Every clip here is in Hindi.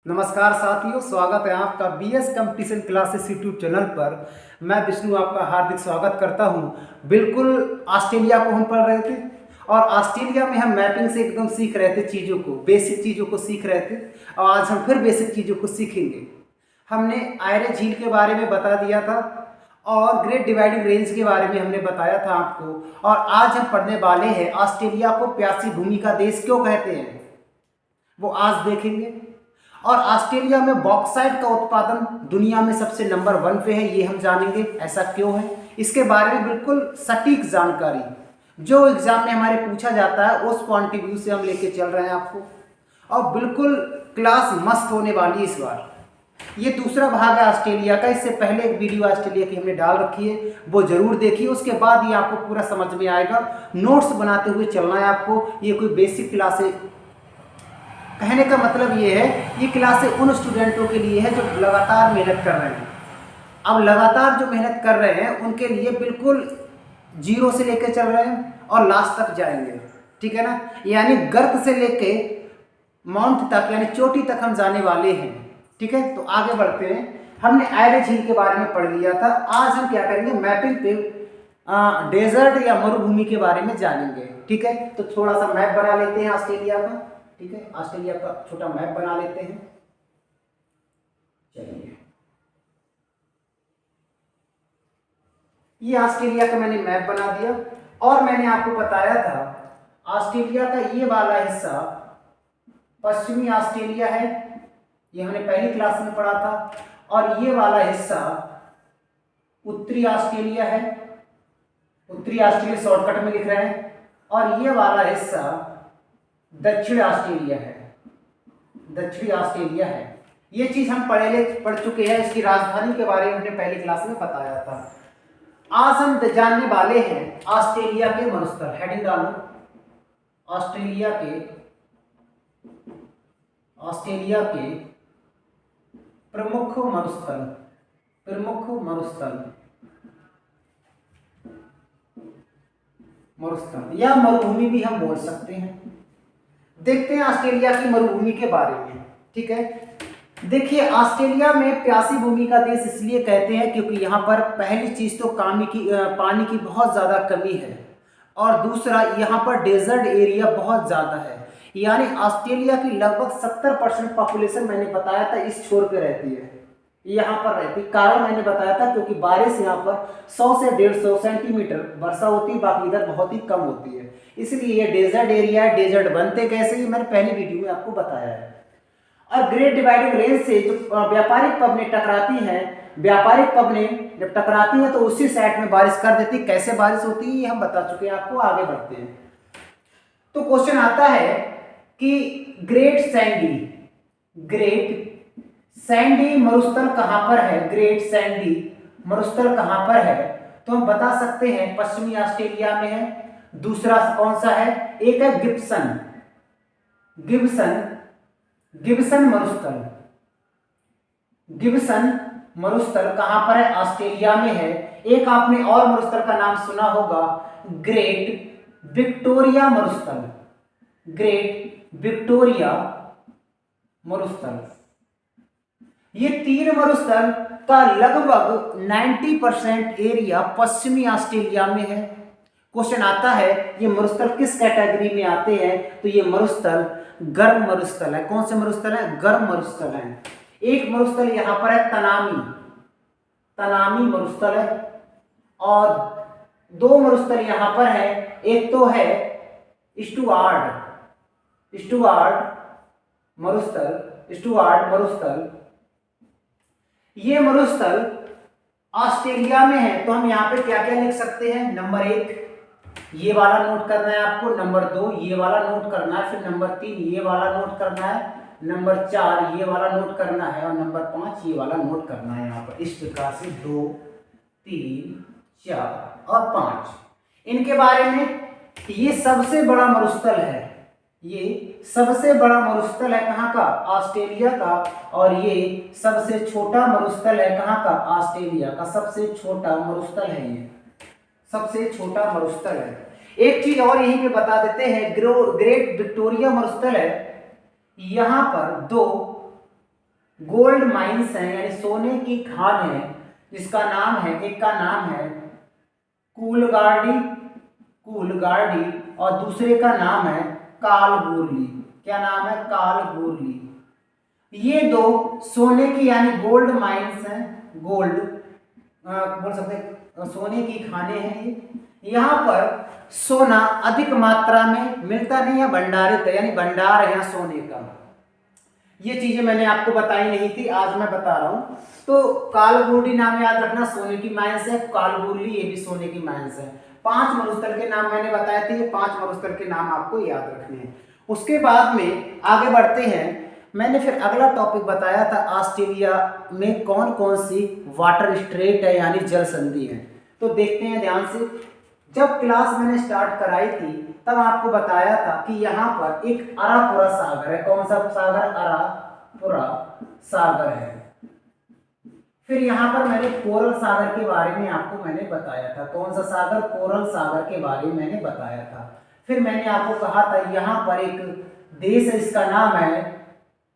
नमस्कार साथियों, स्वागत है आपका BS competition classes YouTube channel पर। मैं विष्णु आपका हार्दिक स्वागत करता हूं। बिल्कुल ऑस्ट्रेलिया को हम पढ़ रहे थे और ऑस्ट्रेलिया में हम मैपिंग से एकदम सीख रहे थे, चीज़ों को, बेसिक चीज़ों को सीख रहे थे। और आज हम फिर बेसिक चीज़ों को सीखेंगे। हमने आयरे झील के बारे में बता दिया था और ग्रेट डिवाइडिंग रेंज के बारे में हमने बताया था आपको। और आज हम पढ़ने वाले हैं ऑस्ट्रेलिया को प्यासी भूमि का देश क्यों कहते हैं, वो आज देखेंगे। और ऑस्ट्रेलिया में बॉक्साइट का उत्पादन दुनिया में सबसे नंबर 1 पे है, ये हम जानेंगे ऐसा क्यों है। इसके बारे में बिल्कुल सटीक जानकारी जो एग्जाम में हमारे पूछा जाता है उस पॉइंट ऑफ व्यू से हम लेके चल रहे हैं आपको। और बिल्कुल क्लास मस्त होने वाली है इस बार। ये दूसरा भाग है ऑस्ट्रेलिया का। इससे पहले एक वीडियो ऑस्ट्रेलिया की हमने डाल रखी है, वो जरूर देखिए। उसके बाद ये आपको पूरा समझ में आएगा। नोट्स बनाते हुए चलना है आपको। ये कोई बेसिक क्लास है, कहने का मतलब ये है, ये क्लासें उन स्टूडेंटों के लिए है जो लगातार मेहनत कर रहे हैं। अब लगातार जो मेहनत कर रहे हैं उनके लिए बिल्कुल जीरो से लेकर चल रहे हैं और लास्ट तक जाएंगे, ठीक है ना। यानी गर्त से लेके माउंट तक, यानी चोटी तक हम जाने वाले हैं, ठीक है। तो आगे बढ़ते हैं। हमने आयरे झील के बारे में पढ़ लिया था। आज हम क्या करेंगे, मैपिंग पे डेजर्ट या मरुभूमि के बारे में जानेंगे, ठीक है। तो थोड़ा सा मैप बना लेते हैं ऑस्ट्रेलिया का, ठीक है। ऑस्ट्रेलिया का छोटा मैप बना लेते हैं। चलिए, ये ऑस्ट्रेलिया का मैंने मैप बना दिया। और मैंने आपको बताया था ऑस्ट्रेलिया का ये वाला हिस्सा पश्चिमी ऑस्ट्रेलिया है, ये हमने पहली क्लास में पढ़ा था। और ये वाला हिस्सा उत्तरी ऑस्ट्रेलिया है, उत्तरी ऑस्ट्रेलिया शॉर्टकट में लिख रहे हैं। और ये वाला हिस्सा दक्षिण ऑस्ट्रेलिया है, दक्षिणी ऑस्ट्रेलिया है। ये चीज हम पढ़ चुके हैं। इसकी राजधानी के बारे में हमने पहली क्लास में बताया था। आज हम जानने वाले हैं ऑस्ट्रेलिया के मरुस्थल। हेडिंग डालो, ऑस्ट्रेलिया के प्रमुख मरुस्थल, प्रमुख मरुस्थल या मरुभूमि भी हम बोल सकते हैं। देखते हैं ऑस्ट्रेलिया की मरुभूमि के बारे में, ठीक है। देखिए, ऑस्ट्रेलिया में प्यासी भूमि का देश इसलिए कहते हैं क्योंकि यहाँ पर पहली चीज तो पानी की बहुत ज़्यादा कमी है। और दूसरा, यहाँ पर डेजर्ट एरिया बहुत ज़्यादा है। यानी ऑस्ट्रेलिया की लगभग 70% पॉपुलेशन, मैंने बताया था, इस छोर पे रहती है, यहाँ पर रहती। कारण मैंने बताया था क्योंकि बारिश यहाँ पर 100 से 150 सेंटीमीटर वर्षा होती है, बाकी इधर बहुत ही कम होती है। इसलिए ये डेजर्ट एरिया है। डेजर्ट बनते कैसे, ये मैंने पहली वीडियो में आपको बताया है। और ग्रेट डिवाइडिंग रेंज से जो व्यापारिक पवनें टकराती हैं, व्यापारिक पवनें जब टकराती हैं तो उसी साइड में बारिश कर देती। कैसे बारिश होती है ये हम बता चुके हैं आपको। आगे बढ़ते हैं। तो क्वेश्चन आता है कि ग्रेट सैंडी मरुस्थल कहां पर है, ग्रेट सैंडी मरुस्थल कहां पर है। तो हम बता सकते हैं पश्चिमी ऑस्ट्रेलिया में है। दूसरा कौन सा है, एक है गिब्सन मरुस्थल कहां पर है, ऑस्ट्रेलिया में है। एक आपने और मरुस्थल का नाम सुना होगा, ग्रेट विक्टोरिया मरुस्थल। ये 3 मरुस्थल का लगभग 90% एरिया पश्चिमी ऑस्ट्रेलिया में है। क्वेश्चन आता है ये मरुस्थल किस कैटेगरी में आते हैं, तो ये मरुस्थल गर्म मरुस्थल है। कौन से मरुस्थल है, गर्म मरुस्थल है। एक मरुस्थल यहाँ पर है तनामी मरुस्थल है। और 2 मरुस्थल यहाँ पर है। एक तो है स्टुअर्ट मरुस्थल। ये मरुस्थल ऑस्ट्रेलिया में है। तो हम यहाँ पे क्या क्या लिख सकते हैं, नंबर 1 ये वाला नोट करना है आपको, नंबर 2 ये वाला नोट करना है, फिर नंबर 3 ये वाला नोट करना है, नंबर 4 ये वाला नोट करना है, और नंबर 5 ये वाला नोट करना है। यहाँ पर इस प्रकार से 2, 3, 4 और 5। इनके बारे में, ये सबसे बड़ा मरुस्थल है, ये सबसे बड़ा मरुस्थल है कहाँ का, ऑस्ट्रेलिया का। और ये सबसे छोटा मरुस्थल है कहाँ का, ऑस्ट्रेलिया का सबसे छोटा मरुस्थल है। ये सबसे छोटा मरुस्थल है। एक चीज और यहीं पे बता देते हैं, ग्रेट विक्टोरिया मरुस्थल है। यहाँ पर 2 गोल्ड माइंस हैं यानी सोने की खान है, जिसका नाम है, एक का नाम है कूलगार्डी, कूलगार्डी, और दूसरे का नाम है कालगुरली। क्या नाम है? कालगुरली। ये दो सोने की यानी गोल्ड माइंस हैं, गोल्ड बोल सकते हैं, सोने की खाने हैं ये। यहाँ पर सोना अधिक मात्रा में मिलता नहीं है, भंडारित है, यानी भंडार है यहाँ सोने का। ये चीजें मैंने आपको बताई नहीं थी, आज मैं बता रहा हूँ। तो कालगुरली नाम याद रखना, सोने की माइंस है। कालगुरली ये भी सोने की माइंस है। 5 मरुस्थल के नाम मैंने बताए थे, ये 5 मरुस्थल के नाम आपको याद रखने हैं। उसके बाद में आगे बढ़ते हैं। मैंने फिर अगला टॉपिक बताया था, ऑस्ट्रेलिया में कौन कौन सी वाटर स्ट्रेट है यानी जल संधि है। तो देखते हैं ध्यान से। जब क्लास मैंने स्टार्ट कराई थी तब आपको बताया था कि यहाँ पर एक अरापुरा सागर है। कौन सा सागर? अरापुरा सागर है। फिर यहाँ पर मैंने कोरल सागर के बारे में आपको मैंने बताया था। कौन सा सागर? कोरल सागर के बारे में मैंने बताया था। फिर मैंने आपको कहा था यहाँ पर एक देश है, इसका नाम है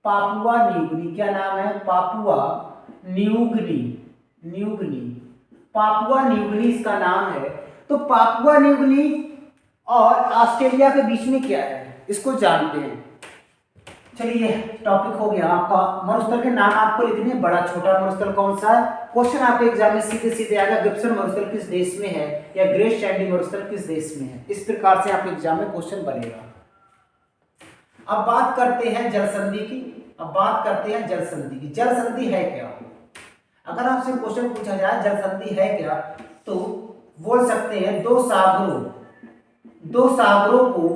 पापुआ न्यूगिनी। क्या नाम है? Papua New Guinea, New Guinea, Papua New Guinea इसका नाम है। तो पापुआ न्यूगिनी और ऑस्ट्रेलिया के बीच में क्या है, इसको जानते हैं। चलिए, टॉपिक हो गया आपका। मरुस्थल के नाम आपको लिखने हैं। बड़ा छोटा मरुस्थल कौन सा है? क्वेश्चन आपके एग्जाम में सीधे सीधे आएगा, गिब्सन मरुस्थल किस देश में है, या ग्रेट सैंडी मरुस्थल किस देश में है। इस प्रकार से आपके एग्जाम में क्वेश्चन बनेगा। अब बात करते हैं जल संधि की। अब बात करते हैं जल संधि की। जल संधि है क्या? अगर आपसे क्वेश्चन पूछा जाए जल संधि है क्या, तो बोल सकते हैं दो सागरों को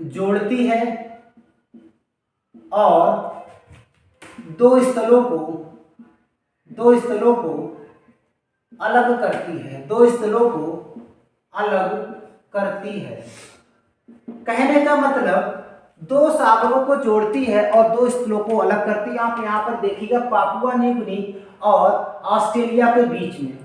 जोड़ती है और दो स्थलों को अलग करती है, दो स्थलों को अलग करती है। कहने का मतलब दो सागरों को जोड़ती है और दो स्थलों को अलग करती है। आप यहाँ पर देखिएगा, पापुआ न्यूगिनी और ऑस्ट्रेलिया के बीच में,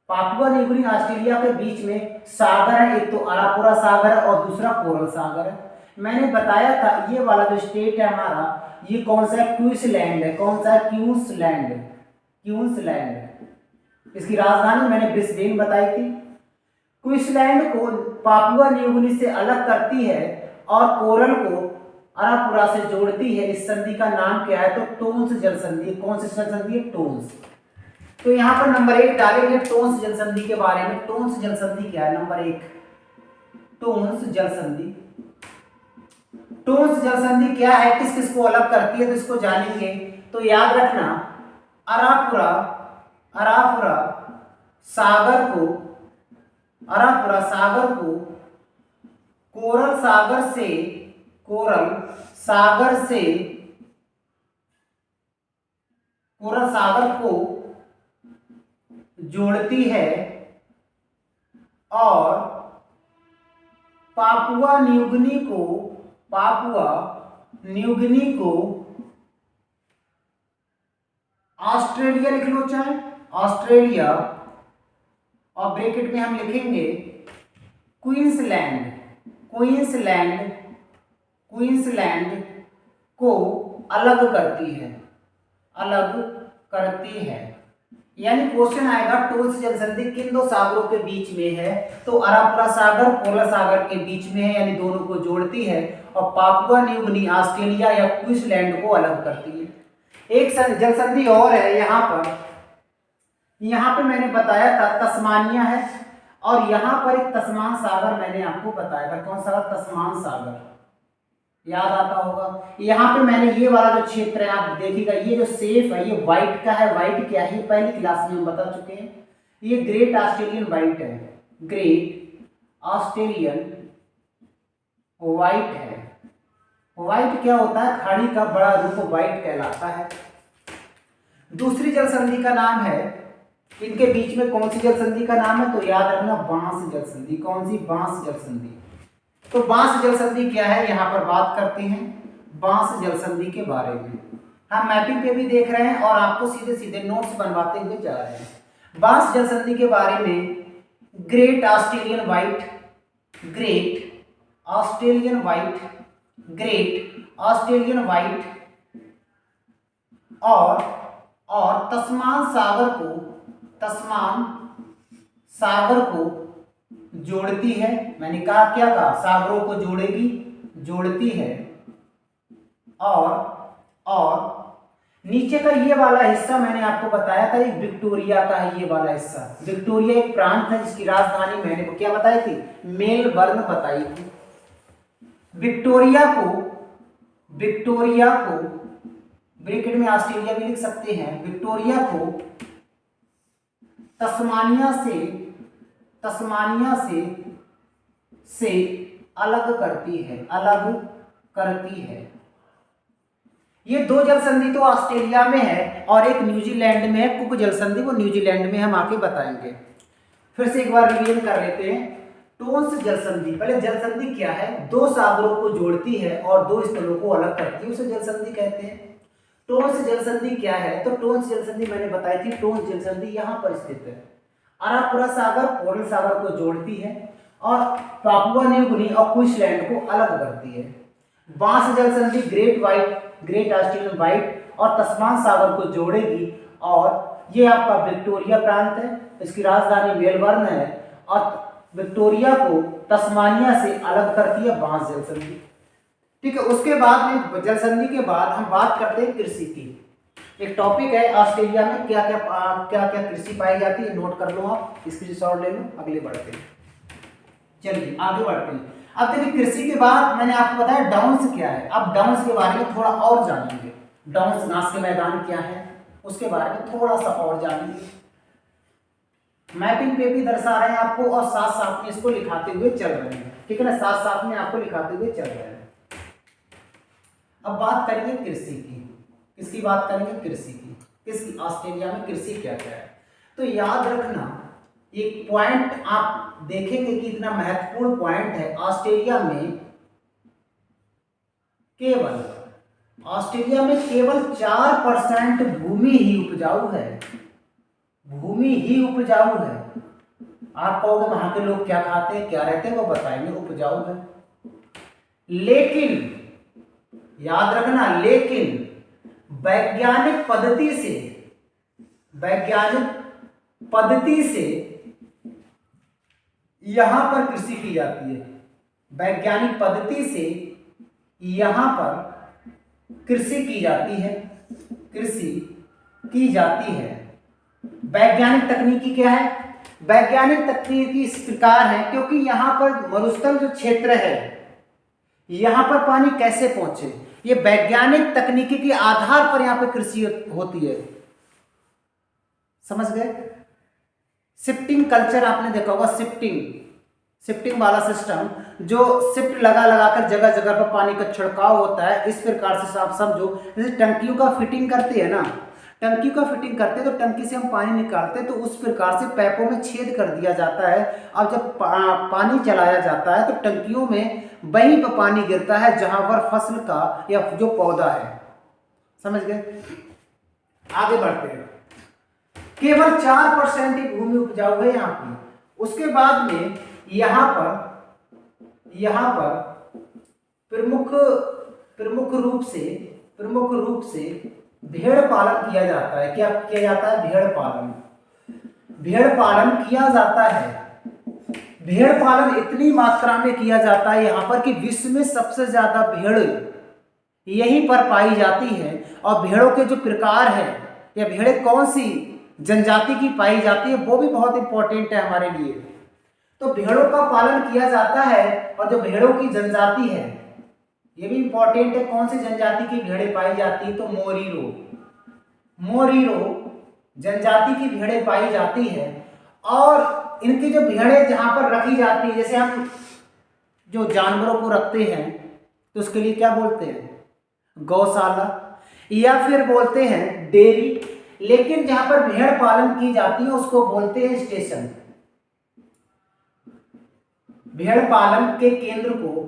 पापुआ न्यूगिनी ऑस्ट्रेलिया के बीच में सागर है। एक तो अरापुरा सागर है और दूसरा कोरल सागर है। मैंने बताया था ये वाला जो स्टेट है हमारा, ये कौन सा है? क्वींसलैंड है। कौन सा है? Queensland, Queensland. इसकी राजधानी मैंने ब्रिस्बेन बताई थी। क्वींसलैंड को पापुआ न्यूगिनी से अलग करती है और कोरल को अरापुरा से जोड़ती है। इस संधि का नाम क्या है? तो टोन्स जल संधि। कौन सी जल संधि है? टोन्स। तो यहाँ पर नंबर 1 डालेंगे टोन्स जल संधि के बारे में। टोन्स जल संधि क्या है? नंबर 1 टोन्स जल संधि। टोन्स जल संधि क्या है, किस किस को अलग करती है, तो इसको जानेंगे। तो याद रखना, अरापुरा सागर को कोरल सागर को जोड़ती है और पापुआ न्यूगिनी को ऑस्ट्रेलिया लिख लो, चाहे ऑस्ट्रेलिया, और ब्रैकेट में हम लिखेंगे क्वींसलैंड को अलग करती है। यानी क्वेश्चन आएगा टोन्स जल संधि किन दो सागरों के बीच में है, तो अरापुरा सागर कोरल सागर के बीच में है, यानी दोनों को जोड़ती है, और पापुआ न्यूगिनी ऑस्ट्रेलिया या क्वींसलैंड को अलग करती है। एक जल संधि और है यहाँ पे मैंने बताया था तस्मानिया है, और यहाँ पर एक तस्मान सागर मैंने आपको बताया था। कौन सा? तस्मान सागर, याद आता होगा। यहाँ पे मैंने ये वाला जो क्षेत्र है आप देखिएगा, ये जो सेफ है ये व्हाइट का है। व्हाइट क्या है? पहली क्लास में हम बता चुके हैं। ये ग्रेट ऑस्ट्रेलियन व्हाइट है, ग्रेट ऑस्ट्रेलियन व्हाइट है। व्हाइट क्या होता है? खाड़ी का बड़ा रूप व्हाइट कहलाता है। दूसरी जल संधि का नाम है, इनके बीच में कौन सी जल संधि का नाम है? तो याद रखना, बांस जल संधि। कौन सी? बांस जल संधि। तो बांस जल संधि क्या है, यहाँ पर बात करते हैं बांस जल संधि के बारे में। हम मैपिंग पे भी देख रहे हैं और आपको सीधे सीधे नोट्स बनवाते हुए जा रहे हैं। बांस जल संधि के बारे में ग्रेट ऑस्ट्रेलियन व्हाइट और तस्मान सागर को जोड़ती है। मैंने कहा क्या कहा, सागरों को जोड़ेगी, जोड़ती है। और नीचे का ये वाला हिस्सा मैंने आपको बताया था, एक विक्टोरिया का है ये वाला हिस्सा। विक्टोरिया एक प्रांत है जिसकी राजधानी मैंने को क्या बताई थी, मेलबर्न बताई थी। विक्टोरिया को ब्रैकेट में ऑस्ट्रेलिया भी लिख सकते हैं। विक्टोरिया को तस्मानिया से अलग करती है। ये दो जल संधि तो ऑस्ट्रेलिया में है और एक न्यूजीलैंड में है, कुक जल संधि, वो न्यूजीलैंड में हम आके बताएंगे। फिर से एक बार रिवीजन कर लेते हैं। टोन्स जल संधि, पहले जल संधि क्या है, दो सागरों को जोड़ती है और दो स्थलों को अलग करती है, उसे जल संधि कहते हैं। टोन्स जल संधि क्या है, तो टोन्स जल संधि मैंने बताई थी। टोन्स जल संधि यहाँ पर स्थित है, अरापुरा सागर कोरल सागर को जोड़ती है और पापुआ न्यू गिनी और क्वींसलैंड को अलग करती है। बांस जल संधि ग्रेट ऑस्ट्रेलियन व्हाइट और तस्मान सागर को जोड़ेगी और ये आपका विक्टोरिया प्रांत है, इसकी राजधानी मेलबर्न है और विक्टोरिया को तस्मानिया से अलग करती है बांस जल संधि। ठीक है, उसके बाद में जल संधि के बाद हम बात करते हैं कृषि की। एक टॉपिक है ऑस्ट्रेलिया में क्या क्या कृषि पाई जाती है, नोट कर लो आप, स्क्रीनशॉट ले लो, अगले बढ़ते हैं। चलिए आगे बढ़ते हैं। अब देखिए कृषि के बाद मैंने आपको बताया डाउन्स क्या है। अब डाउन्स के बारे में थोड़ा और जानेंगे। डाउन्स घास के मैदान क्या है उसके बारे में थोड़ा सा और जानेंगे। मैपिंग पे भी दर्शा रहे हैं आपको और साथ साथ में इसको लिखाते हुए चल रहे हैं। ठीक है ना, साथ साथ में आपको लिखाते हुए चल रहे हैं। अब बात करेंगे कृषि की। किसकी बात करेंगे, कृषि की। किसकी, ऑस्ट्रेलिया में कृषि क्या क्या है। तो याद रखना एक पॉइंट आप देखेंगे कि इतना महत्वपूर्ण पॉइंट है। ऑस्ट्रेलिया में केवल 4% भूमि ही उपजाऊ है। आप कहोगे वहां के लोग क्या खाते हैं क्या रहते हैं, वो बताएंगे, उपजाऊ है। लेकिन याद रखना, लेकिन वैज्ञानिक पद्धति से यहां पर कृषि की जाती है। वैज्ञानिक पद्धति से यहां पर कृषि की जाती है। वैज्ञानिक तकनीकी क्या है, वैज्ञानिक तकनीकी इस प्रकार है क्योंकि यहां पर मरुस्थल जो क्षेत्र है यहां पर पानी कैसे पहुंचे, ये वैज्ञानिक तकनीकी के आधार पर यहां पर कृषि होती है। समझ गए। शिफ्टिंग कल्चर आपने देखा होगा, शिफ्टिंग वाला सिस्टम, जो शिफ्ट लगा कर जगह जगह पर पानी का छिड़काव होता है। इस प्रकार से आप समझो, जैसे टंकियों का फिटिंग करते हैं ना, टंकी का फिटिंग करते तो टंकी से हम पानी निकालते तो उस प्रकार से पैपों में छेद कर दिया जाता है। अब जब पानी चलाया जाता है तो टंकियों में वहीं पर पानी गिरता है जहां पर फसल का या जो पौधा है। समझ गए। आगे बढ़ते हैं। केवल 4% ही भूमि उपजाऊ है यहाँ की। उसके बाद में यहाँ पर प्रमुख रूप से भेड़ पालन किया जाता है। क्या किया जाता है, भेड़ पालन किया जाता है। भेड़ पालन इतनी मात्रा में किया जाता है यहाँ पर कि विश्व में सबसे ज्यादा भेड़ यहीं पर पाई जाती है। और भेड़ों के जो प्रकार है या भेड़ें कौन सी जनजाति की पाई जाती है वो भी बहुत इंपॉर्टेंट है हमारे लिए। तो भेड़ों का पालन किया जाता है और जो भेड़ों की जनजाति है ये भी इंपॉर्टेंट है। कौन सी जनजाति की भेड़ें पाई जाती है, तो मोरीरो जनजाति की भेड़ें पाई जाती है। और इनकी जो भेड़ें जहां पर रखी जाती है, जैसे हम जो जानवरों को रखते हैं तो उसके लिए क्या बोलते हैं, गौशाला या फिर बोलते हैं डेयरी। लेकिन जहां पर भेड़ पालन की जाती है उसको बोलते हैं स्टेशन। भेड़ पालन के केंद्र को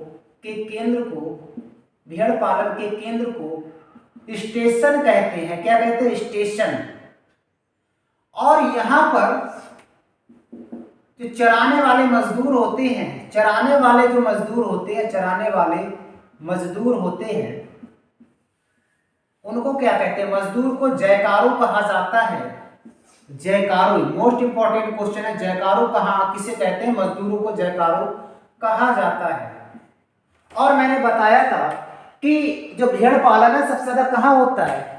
स्टेशन कहते हैं। क्या कहते हैं, स्टेशन। और यहां पर जो चराने वाले मजदूर होते हैं, चराने वाले मजदूर होते हैं, उनको क्या कहते हैं? मजदूर को जयकारू कहा जाता है। जयकारू मोस्ट इंपॉर्टेंट क्वेश्चन है। जयकारू कहाँ किसे कहते हैं? मजदूरों को जयकारू कहा जाता है। और मैंने बताया था कि जो भेड़ पालन है सबसे ज्यादा कहाँ होता है?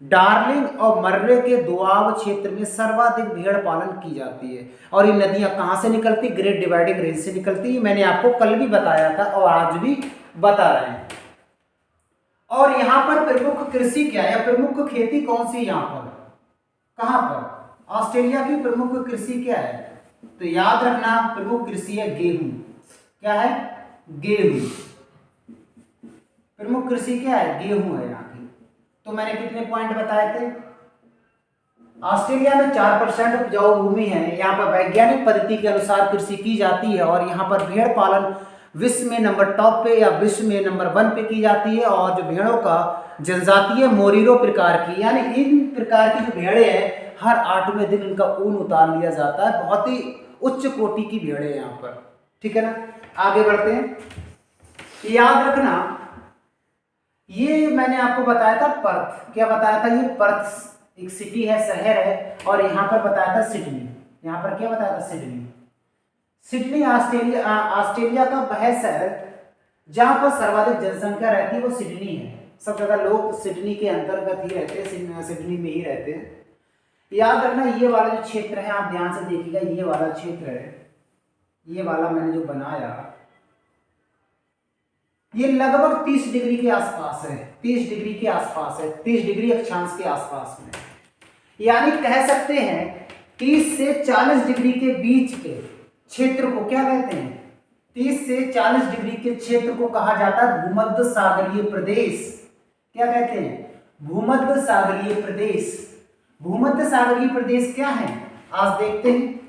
डार्लिंग और मर्रे के दोआब क्षेत्र में सर्वाधिक भेड़ पालन की जाती है। और ये नदियां कहाँ से निकलती? ग्रेट डिवाइडिंग रेंज से निकलती है। मैंने आपको कल भी बताया था और आज भी बता रहे हैं। और यहाँ पर प्रमुख कृषि क्या है या प्रमुख खेती कौन सी? यहाँ पर कहाँ पर? ऑस्ट्रेलिया की प्रमुख कृषि क्या है? तो याद रखना प्रमुख कृषि है गेहूं। क्या है? गेहूं। प्रमुख कृषि क्या है? गेहूं है यहाँ की। तो मैंने कितने पॉइंट बताए थे? ऑस्ट्रेलिया में 4% उपजाऊ भूमि है। यहाँ पर वैज्ञानिक पद्धति के अनुसार कृषि की जाती है और यहाँ पर भेड़ पालन विश्व में नंबर टॉप पे या विश्व में नंबर 1 पे की जाती है। और जो भेड़ों का जनजातीय मोरिरो प्रकार की, यानी इन प्रकार की जो भेड़े हैं हर 8वें दिन इनका ऊन उतार लिया जाता है। बहुत ही उच्च कोटि की भेड़े हैं यहाँ पर। ठीक है ना? आगे बढ़ते हैं। याद रखना ये मैंने आपको बताया था पर्थ। क्या बताया था? ये पर्थ एक सिटी है, शहर है। और यहाँ पर बताया था सिडनी। यहाँ पर क्या बताया था? सिडनी। सिडनी ऑस्ट्रेलिया का वह शहर जहाँ पर सर्वाधिक जनसंख्या रहती है वो सिडनी है। सब ज्यादा लोग सिडनी के अंतर्गत ही रहते हैं, सिडनी में ही रहते हैं। याद रखना ये वाला जो क्षेत्र है, आप ध्यान से देखिएगा, ये वाला क्षेत्र है, ये वाला मैंने जो बनाया, ये लगभग 30 डिग्री के आसपास है। 30 डिग्री के आसपास है, 30 डिग्री अक्षांश के आसपास में। यानी कह सकते हैं 30 से 40 डिग्री के बीच के क्षेत्र को क्या कहते हैं? 30 से 40 डिग्री के क्षेत्र को कहा जाता है भूमध्य सागरीय प्रदेश। क्या कहते हैं? भूमध्य सागरीय प्रदेश। भूमध्य सागरीय प्रदेश क्या है? आज देखते हैं।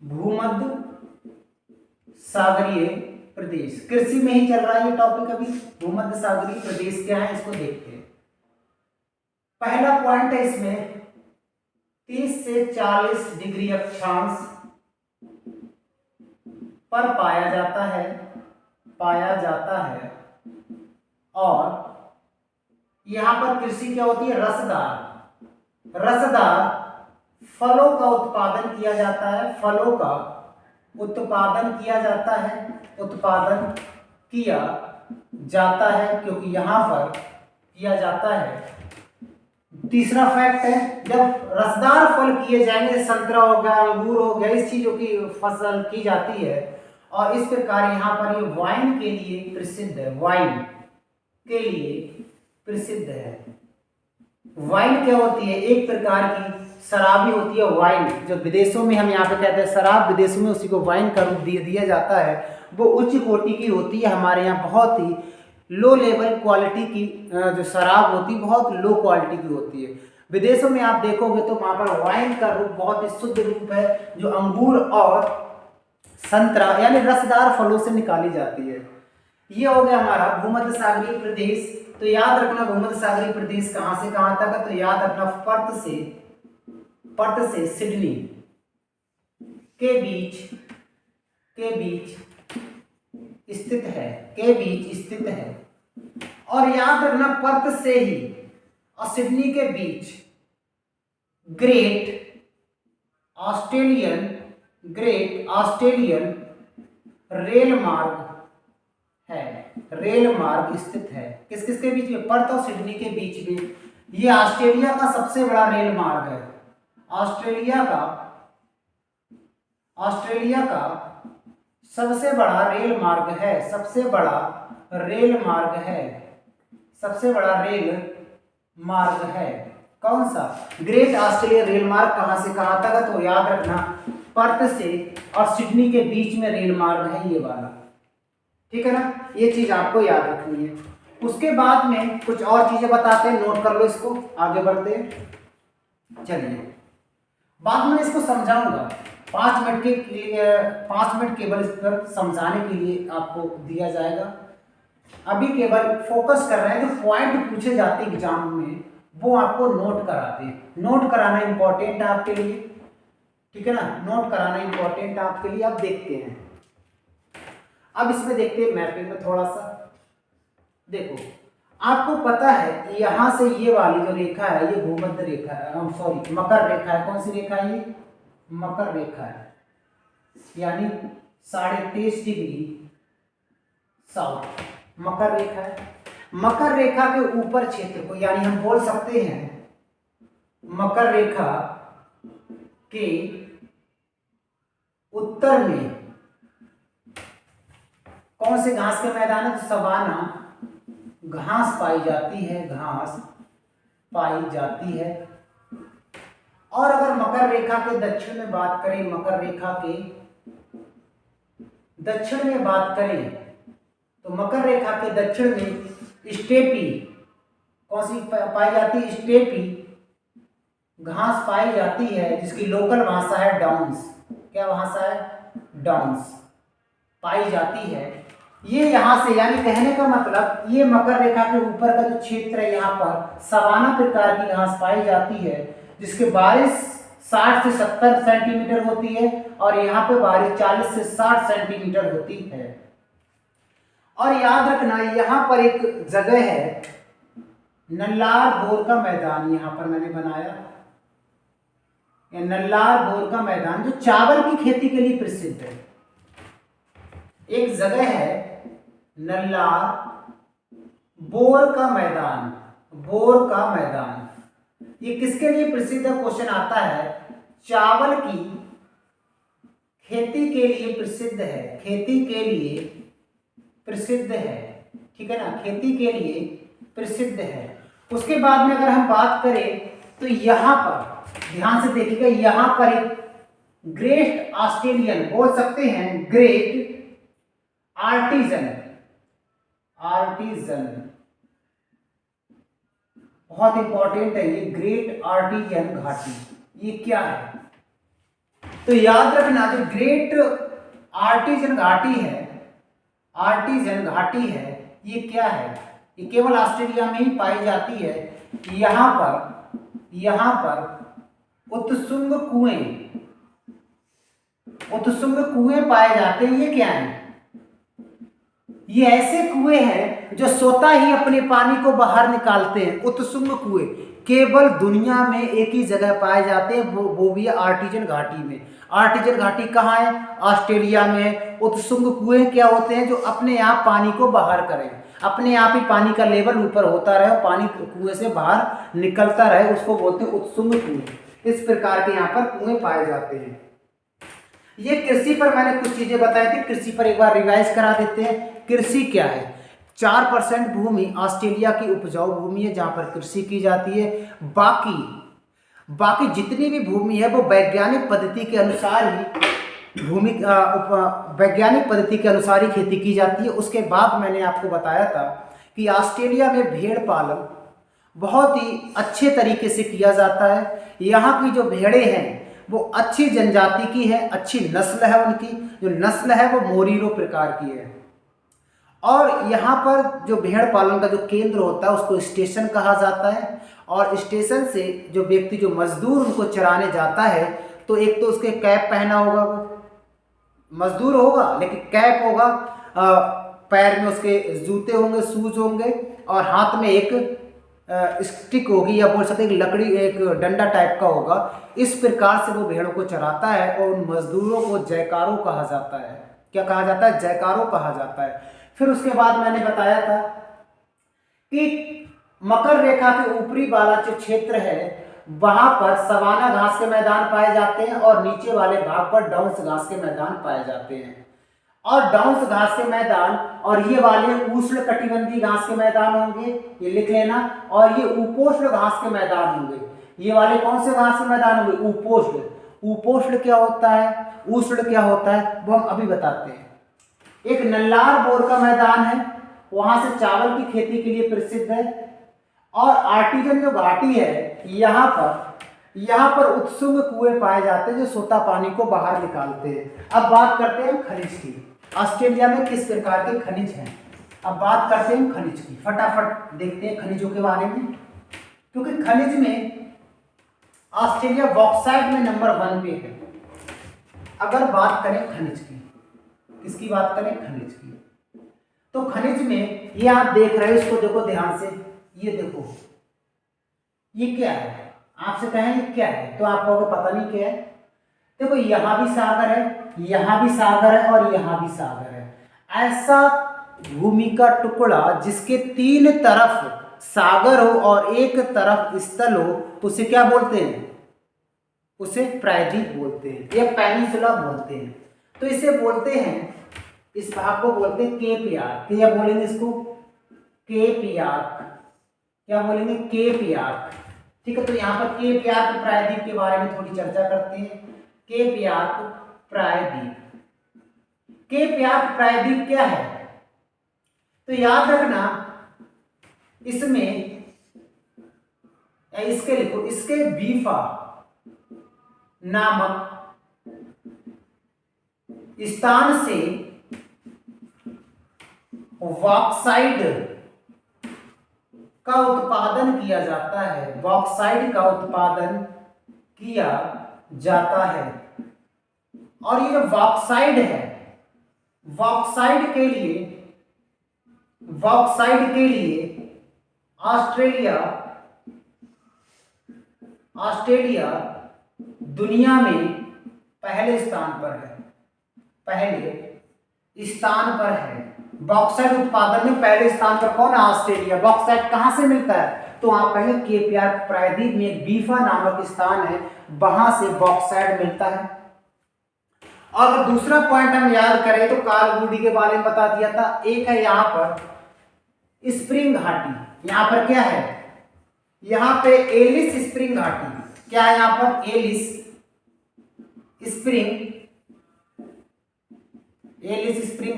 भूमध्य सागरीय प्रदेश, कृषि में ही चल रहा है ये टॉपिक अभी। भूमध्य सागरीय प्रदेश क्या है इसको देखते हैं। पहला पॉइंट है इसमें 30 से 40 डिग्री अक्षांश पर पाया जाता है। और यहां पर कृषि क्या होती है? रसदार फलों का उत्पादन किया जाता है। फलों का उत्पादन किया जाता है क्योंकि यहां पर किया जाता है। तीसरा फैक्ट है, जब रसदार फल किए जाएंगे, संतरा हो गया, अंगूर हो गया, इस चीजों की फसल की जाती है। और इस प्रकार यहाँ पर ये वाइन के लिए प्रसिद्ध है। वाइन के लिए प्रसिद्ध है। वाइन क्या होती है? एक प्रकार की शराबी होती है वाइन, जो विदेशों में हम यहाँ पे कहते हैं शराब, विदेशों में उसी को वाइन का रूप दिया जाता है। वो उच्च कोटि की होती है। हमारे यहाँ बहुत ही लो लेवल क्वालिटी की जो शराब होती है, बहुत लो क्वालिटी की होती है। विदेशों में आप देखोगे तो वहाँ पर वाइन का रूप बहुत ही शुद्ध रूप है, जो अंगूर और संतरा यानी रसदार फलों से निकाली जाती है। ये हो गया हमारा भूमध्य सागरीय प्रदेश। तो याद रखना भूमध्य सागरीय प्रदेश कहाँ से कहाँ तक है? तो याद रखना पर्थ से सिडनी के बीच स्थित है। और याद रखना पर्थ से ही और सिडनी के बीच ग्रेट ऑस्ट्रेलियन रेल मार्ग स्थित है। किस किस के बीच में? पर्थ और सिडनी के बीच में। ये ऑस्ट्रेलिया का सबसे बड़ा रेल मार्ग है। ऑस्ट्रेलिया का सबसे बड़ा रेल मार्ग है। कौन सा? ग्रेट ऑस्ट्रेलिया रेल मार्ग। कहां से कहां तक है? तो याद रखना पर्थ से और सिडनी के बीच में रेल मार्ग है ये वाला। ठीक है ना? ये चीज आपको याद रखनी है। उसके बाद में कुछ और चीजें बताते हैं, नोट कर लो इसको। आगे बढ़ते हैं। चलिए, बाद में इसको समझाऊंगा। 5 मिनट केवल इस पर समझाने के लिए आपको दिया जाएगा। अभी केवल फोकस कर रहे हैं, जो पॉइंट पूछे जाते हैं एग्जाम में वो आपको नोट कराते हैं। नोट कराना इंपॉर्टेंट है आपके लिए। ठीक है ना? नोट कराना इंपॉर्टेंट है आपके लिए। आप देखते हैं, अब इसमें देखते हैं मैपिंग में थोड़ा सा। देखो, आपको पता है यहां से ये वाली जो रेखा है ये भूमध्य रेखा है, सॉरी मकर रेखा है। कौन सी रेखा है ये? मकर रेखा है, यानी 23.5 डिग्री साउथ मकर रेखा है। मकर रेखा के ऊपर क्षेत्र को, यानी हम बोल सकते हैं मकर रेखा के उत्तर में कौन से घास के मैदान है? तो सवाना घास पाई जाती है, घास पाई जाती है। और अगर मकर रेखा के दक्षिण में बात करें, मकर रेखा के दक्षिण में बात करें तो मकर रेखा के दक्षिण में स्टेपी कौन सी पाई जाती है? स्टेपी घास पाई जाती है, जिसकी लोकल भाषा है डाउन्स। क्या भाषा है? डाउन्स पाई जाती है। ये यहां से, यानी कहने का मतलब ये मकर रेखा के ऊपर का जो क्षेत्र है यहाँ पर सवाना प्रकार की घास पाई जाती है, जिसके बारिश 60 से 70 सेंटीमीटर होती है और यहाँ पे बारिश 40 से 60 सेंटीमीटर होती है। और याद रखना यहाँ पर एक जगह है नल्लार बोर का मैदान, यहाँ पर मैंने बनाया नल्लार बोर का मैदान, जो चावल की खेती के लिए प्रसिद्ध है। एक जगह है नल्लार बोर का मैदान, बोर का मैदान, ये किसके लिए प्रसिद्ध है? क्वेश्चन आता है, चावल की खेती के लिए प्रसिद्ध है, खेती के लिए प्रसिद्ध है, ठीक है ना, खेती के लिए प्रसिद्ध है। उसके बाद में अगर हम बात करें तो यहां पर ध्यान से देखिएगा, यहां पर एक ग्रेट ऑस्ट्रेलियन, बोल सकते हैं ग्रेट आर्टिजन, आर्टिजन बहुत इंपॉर्टेंट है ये ग्रेट आर्टिजन घाटी। ये क्या है? तो याद रखना जो ग्रेट आर्टिजन घाटी है, आर्टिजन घाटी है, ये क्या है? ये केवल ऑस्ट्रेलिया में ही पाई जाती है। यहां पर उत्सुंग कुएं पाए जाते हैं। ये क्या है? ये ऐसे कुएं हैं जो स्वतः ही अपने पानी को बाहर निकालते हैं। उत्सुंग कुएं केवल दुनिया में एक ही जगह पाए जाते हैं, वो भी है आर्टिजन घाटी में। आर्टिजन घाटी कहाँ है? ऑस्ट्रेलिया में। उत्सुंग कुएं क्या होते हैं? जो अपने आप पानी को बाहर करें, अपने आप ही पानी का लेवल ऊपर होता रहे, पानी कुएं से बाहर निकलता रहे, उसको बोलते हैं उत्सुंग कुएं। इस प्रकार के यहाँ पर कुएं पाए जाते हैं। ये कृषि पर मैंने कुछ चीजें बताई थी, कृषि पर एक बार रिवाइज करा देते हैं। कृषि क्या है? 4% भूमि ऑस्ट्रेलिया की उपजाऊ भूमि है जहां पर कृषि की जाती है। बाकी जितनी भी भूमि है वो वैज्ञानिक पद्धति के अनुसार ही वैज्ञानिक पद्धति के अनुसार ही खेती की जाती है। उसके बाद मैंने आपको बताया था कि ऑस्ट्रेलिया में भेड़ पालन बहुत ही अच्छे तरीके से किया जाता है। यहाँ की जो भेड़ें हैं वो अच्छी जनजाति की है, अच्छी नस्ल है, उनकी जो नस्ल है वो मोरीरो प्रकार की है। और यहाँ पर जो भेड़ पालन का जो केंद्र होता है उसको स्टेशन कहा जाता है। और स्टेशन से जो व्यक्ति, जो मजदूर उनको चराने जाता है, तो एक तो उसके कैप पहना होगा, वो मजदूर होगा लेकिन कैप होगा, पैर में उसके जूते होंगे, शूज होंगे, और हाथ में एक स्टिक होगी, या बोल सकते हैं लकड़ी, एक डंडा टाइप का होगा। इस प्रकार से वो भेड़ों को चराता है और उन मजदूरों को जयकारों कहा जाता है। क्या कहा जाता है? जयकारों कहा जाता है। फिर उसके बाद मैंने बताया था कि मकर रेखा के ऊपरी वाला जो क्षेत्र है वहां पर सवाना घास के मैदान पाए जाते हैं और नीचे वाले भाग पर डाउन्स घास के मैदान पाए जाते हैं। और डाउन्स घास के मैदान और ये वाले उष्ण कटिबंधीय घास के मैदान होंगे, ये लिख लेना। और ये उपोष्ण घास के मैदान होंगे। ये वाले कौन से घास के मैदान होंगे? उपोष्ण। उपोष्ण क्या होता है, उष्ण क्या होता है, वो हम अभी बताते हैं। एक नल्लार बोर का मैदान है, वहां से चावल की खेती के लिए प्रसिद्ध है। और आर्टिजन जो घाटी है, यहाँ पर उत्सुंग कुएं पाए जाते हैं जो स्वतः पानी को बाहर निकालते हैं। अब बात करते हैं खनिज की। ऑस्ट्रेलिया में किस प्रकार के खनिज हैं? अब बात करते हैं खनिज की, फटाफट देखते हैं खनिजों के बारे में। क्योंकि खनिज में ऑस्ट्रेलिया बॉक्साइट में नंबर 1 पे है। अगर बात करें खनिज की, किसकी बात करें? खनिज की। तो खनिज में ये आप देख रहे हो, इसको देखो ध्यान से, ये देखो ये क्या है, आपसे कहें ये क्या है तो आप कहोगे पता नहीं क्या है। देखो यहाँ भी सागर है, यहाँ भी सागर है और यहाँ भी सागर है। ऐसा भूमि का टुकड़ा जिसके 3 तरफ सागर हो और एक तरफ स्थल हो, उसे क्या बोलते हैं? उसे प्रायद्वीप बोलते हैं या पेनिनसुला बोलते हैं। तो इसे बोलते हैं, इस भाग को बोलते हैं केप यार्क। क्या बोलेंगे इसको? Cape York. क्या बोलेंगे? Cape York. ठीक है, तो यहाँ पर केप यार्क प्रायद्वीप के बारे में थोड़ी चर्चा करते हैं। केप यार्क प्रायद्वीप। केप यार्क प्रायद्वीप क्या है? तो याद रखना, इसमें इसके लिखो, इसके बीफा नामक स्थान से बॉक्साइट का उत्पादन किया जाता है। बॉक्साइट का उत्पादन किया जाता है और ये बॉक्साइट है, बॉक्साइट के लिए ऑस्ट्रेलिया दुनिया में पहले स्थान पर है, पहले स्थान पर है। बॉक्साइट उत्पादन में पहले स्थान पर कौन है? ऑस्ट्रेलिया। बॉक्साइट कहां से मिलता है? तो आप कहेंगे केप यार्क प्रायद्वीप में एक बीफा नामक स्थान है, वहां से बॉक्साइट मिलता है। और अगर दूसरा पॉइंट हम याद करें तो कार्ल वुडी के बारे में बता दिया था। एक है यहाँ पर स्प्रिंग घाटी, यहाँ पर क्या है? यहाँ पे एलिस स्प्रिंग घाटी। क्या है यहाँ पर? एलिस स्प्रिंग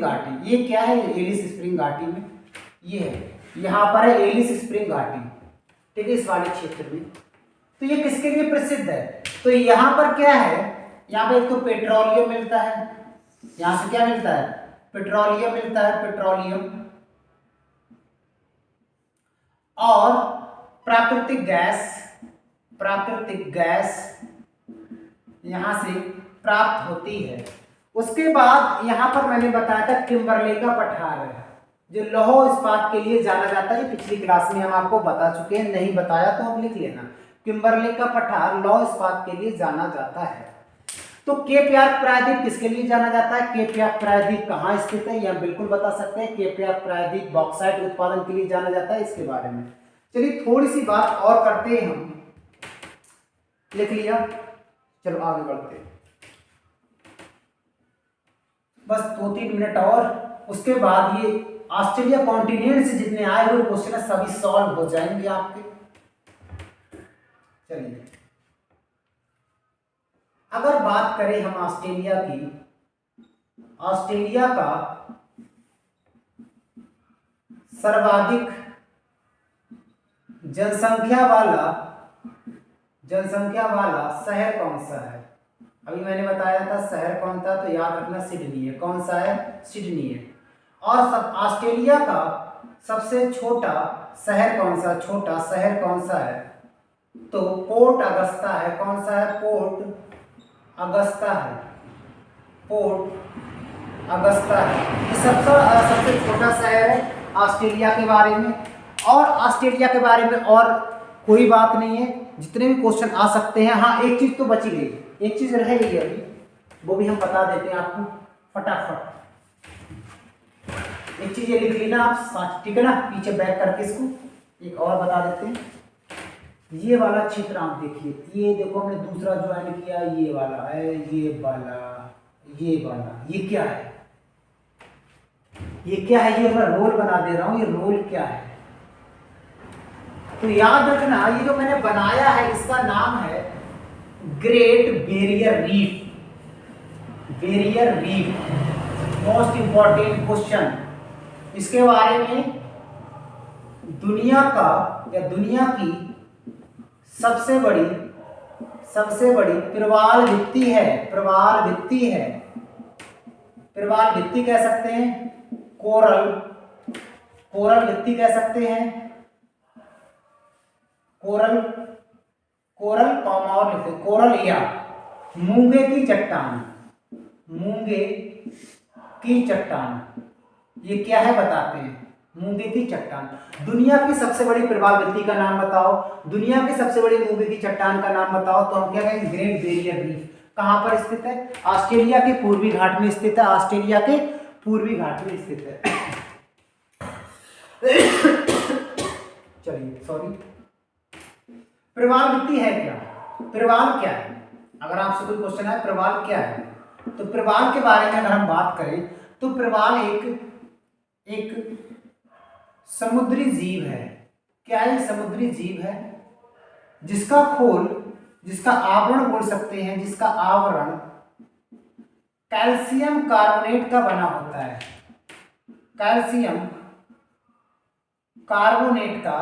घाटी। ये क्या है? एलिस स्प्रिंग घाटी में ये है, यहाँ पर है एलिस स्प्रिंग घाटी, ठीक है, इस वाले क्षेत्र में। तो ये किसके लिए प्रसिद्ध है? तो यहाँ पर क्या है? यहाँ पे एक तो पेट्रोलियम मिलता है, यहाँ से क्या मिलता है? पेट्रोलियम मिलता है, पेट्रोलियम, और प्राकृतिक गैस यहां से प्राप्त होती है। उसके बाद यहां पर मैंने बताया था किम्बरले का पठार है, जो लौह इस्पात के लिए जाना जाता है। पिछली क्लास में हम आपको बता चुके हैं, नहीं बताया तो आप लिख लेना। किम्बरले का पठार लौह इस्पात के लिए जाना जाता है। तो केप यार्क प्रायद्वीप किसके लिए जाना जाता है? केप यार्क प्रायद्वीप कहाँ स्थित है? यह बिल्कुल बता सकते हैं। केप यार्क प्रायद्वीप बॉक्साइट उत्पादन के लिए जाना जाता है, इसके बारे में। चलिए थोड़ी सी बात और करते हैं हम। लिख लिया, चलो आगे बढ़ते हैं। बस 2-3 मिनट और, उसके बाद ये ऑस्ट्रेलिया कॉन्टिनेंट से जितने आए हुए क्वेश्चन है सभी सॉल्व हो जाएंगे आपके। चलिए अगर बात करें हम ऑस्ट्रेलिया की, ऑस्ट्रेलिया का सर्वाधिक जनसंख्या वाला शहर कौन सा है? अभी मैंने बताया था शहर कौन था, तो याद रखना सिडनी है। कौन सा है? सिडनी है। और सब ऑस्ट्रेलिया का सबसे छोटा शहर कौन सा? छोटा शहर कौन सा है? तो पोर्ट अगस्ता है। कौन सा है? पोर्ट अगस्ता है, पोर्ट अगस्ता है। ये सबसे छोटा शहर है ऑस्ट्रेलिया के बारे में। और ऑस्ट्रेलिया के बारे में और कोई बात नहीं है, जितने भी क्वेश्चन आ सकते हैं। हाँ, एक चीज तो बची गई, एक चीज रह गई अभी, वो भी हम बता देते हैं आपको फटाफट। एक चीज ये लिख लेना आप साथ, ठीक है ना, पीछे बैक करके इसको एक और बता देते हैं। ये वाला क्षेत्र आप देखिए, ये देखो हमने दूसरा ज्वाइन किया, ये वाला है, ये वाला, ये क्या है? ये क्या है? ये मैं रोल बना दे रहा हूं, ये रोल क्या है? तो याद रखना, ये जो मैंने बनाया है इसका नाम है great barrier reef. Barrier reef most important question. इसके बारे में दुनिया की सबसे बड़ी प्रवाल भित्ति है। प्रवाल भित्ति कह सकते हैं, कोरल भित्ति कह सकते हैं, कोरल कॉमा और लिखते, कोरल या मूंगे की चट्टान ये क्या है बताते हैं, मूंगे की चट्टान। दुनिया की सबसे बड़ी प्रवाल का नाम बताओ, दुनिया की सबसे बड़ी मूंगे की चट्टान का नाम बताओ, तो हम क्या कहेंगे ग्रेट बैरियर रीफ। कहाँ पर स्थित है? ऑस्ट्रेलिया के पूर्वी घाट में स्थित है, ऑस्ट्रेलिया के पूर्वी घाट में स्थित है। चलिए सॉरी, प्रवाल भित्ति है क्या? प्रवाल क्या है? अगर आपसे कोई क्वेश्चन है प्रवाल क्या है, तो प्रवाल के बारे में अगर हम बात करें तो प्रवाल एक समुद्री जीव है। क्या है? समुद्री जीव है जिसका खोल, जिसका आवरण बोल सकते हैं, जिसका आवरण कैल्शियम कार्बोनेट का बना होता है, कैल्शियम कार्बोनेट का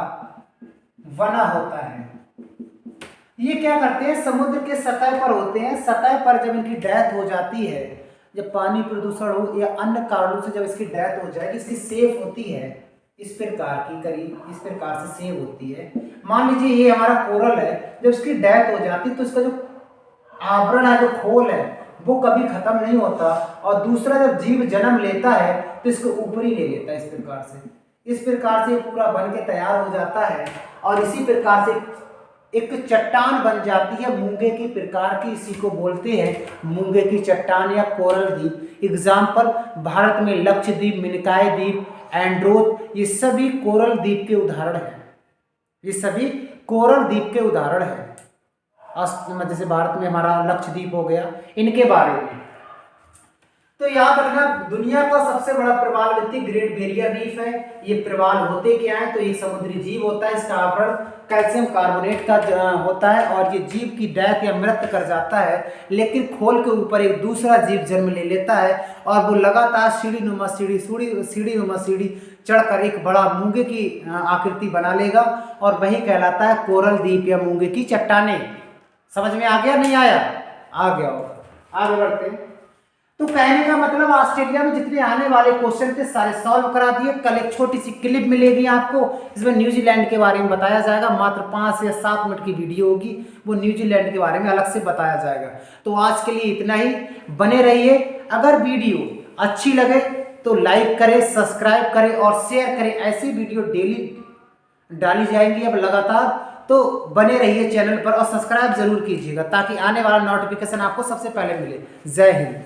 बना होता है। ये क्या करते हैं? समुद्र के सतह पर होते हैं, सतह पर जब इनकी डेथ हो जाती है, जब पानी प्रदूषण हो या अन्य कारणों से जब इसकी डेथ हो जाएगी, इसकी सेफ होती है इस प्रकार की, करीब इस प्रकार से सेव होती है। मान लीजिए ये हमारा कोरल है, जब इसकी डेथ हो जाती है तो इसका जो आवरण है, जो खोल है, वो कभी खत्म नहीं होता, और दूसरा जब जीव जन्म लेता है तो इसको ऊपर ही ले लेता है। इस प्रकार से ये पूरा बन के तैयार हो जाता है, और इसी प्रकार से एक चट्टान बन जाती है मूंगे की प्रकार की। इसी को बोलते हैं मूंगे की चट्टान या कोरल द्वीप। एग्जाम्पल भारत में लक्षद्वीप, मिनिकॉय द्वीप, एंड्रोथ, ये सभी कोरल द्वीप के उदाहरण हैं। ये सभी कोरल द्वीप के उदाहरण हैं। जैसे भारत में हमारा लक्षद्वीप हो गया, इनके बारे में तो याद रखना, दुनिया का सबसे बड़ा प्रवाल भित्ति ग्रेट बैरियर रीफ है। ये प्रवाल होते क्या है? तो ये समुद्री जीव होता है, इसका आवरण कैल्शियम कार्बोनेट का होता है, और ये जीव की डेथ या मृत्यु कर जाता है, लेकिन खोल के ऊपर एक दूसरा जीव जन्म ले लेता है, और वो लगातार सीढ़ी नुमा सीढ़ी चढ़कर एक बड़ा मूंगे की आकृति बना लेगा, और वही कहलाता है कोरल द्वीप या मूंगे की चट्टानें। समझ में आ गया? नहीं आया? आ गया होगा। आगे बढ़ते हैं। तो कहने का मतलब ऑस्ट्रेलिया में जितने आने वाले क्वेश्चन थे सारे सॉल्व करा दिए। कल एक छोटी सी क्लिप मिलेगी आपको, इसमें न्यूजीलैंड के बारे में बताया जाएगा। मात्र 5 या 7 मिनट की वीडियो होगी, वो न्यूजीलैंड के बारे में अलग से बताया जाएगा। तो आज के लिए इतना ही, बने रहिए। अगर वीडियो अच्छी लगे तो लाइक करें, सब्सक्राइब करें और शेयर करें। ऐसी वीडियो डेली डाली जाएंगी अब लगातार, तो बने रहिए चैनल पर और सब्सक्राइब जरूर कीजिएगा, ताकि आने वाला नोटिफिकेशन आपको सबसे पहले मिले। जय हिंद।